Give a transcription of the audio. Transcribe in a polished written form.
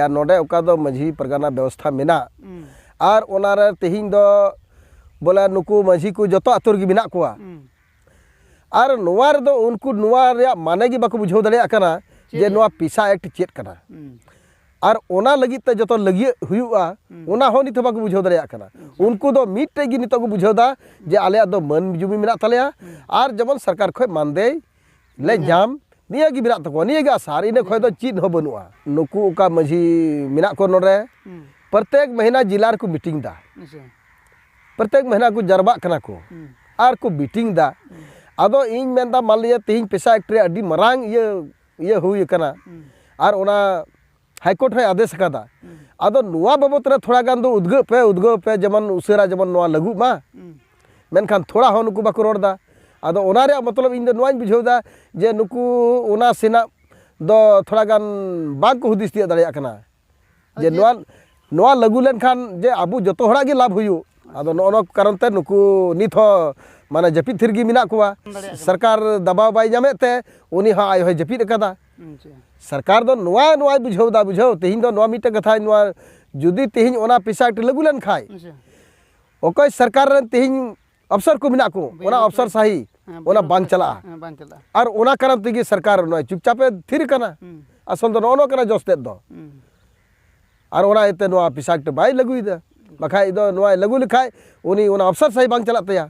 नोडे ओका दो माझी परगाना व्यवस्था मेना और ओनारे तेहिं दो बोला नुकु माझी को जतो आतुर गी मेना कोआ और नोवा रे दो उनको नोवा रे माने गी बाको बुझाव दड़े कना जे नोवा पिसा एक्ट चेत कना और ओना लगी ते जतो लगी हुआ ओना हो नित बाको बुझाव दड़े कना उनको दो मिट गी नित को बुझाव दा जे आले दो मन जुमी मेना तलेया और जमन सरकार खय मानदे ले जाम निया गी मेना तको निया गी आसार इने खय दो चीज हो बनुआ नुकु ओका माझी मेना को नोरे प्रत्येक महीना जिला को मीटिंग दा प्रत्येक महीना को जरबा कना को और को मीटिंग दा आदो इन मेनदा मान लिया तेहिं पेशा एक्ट रे अडी मरांग ये हुई कना और ओना हाईकोर्ट है आदेश कदा आदो नुआ बाबत रे थोड़ा गान दो उद्गो पे जमन उसेरा जमन नुआ लगू मा मेनखान थोड़ा हो नुकु बाको रोडदा आदो ओना रे मतलब इन दो नुआñ बुझावदा जे नुकु ओना सेना दो थोड़ा गान बाग को हुदिस तिया दड़िया कना जे नुआ लगू लेनखान जे आबू जतो हड़ा गे लाभ हुयु आदो नो कारण ते नुकु नित हो माने जपित थिरगी मिना कुआ सरकार दबाव बाय जामे ते उनी हा आय जपित कदा सरकार दो नुआ बुझाव तेहिं दो नुआ मिटे कथा नुआ जुदी तेहिं ओना पेशा एक्ट लागू लेन खाय ओकय सरकार रे तेहिं अफसर को मिना को ओना अफसर सही ओना बांग चला और ओना कारण तेगी सरकार नुआ चुपचापे थिर कना असल दो नो कना जस्ते दो और ओना एते नुआ पेशा एक्ट बाय लागुई दा बखाय दो नुआ लागू लिखाय उनी ओना अफसर सही बांग चला तया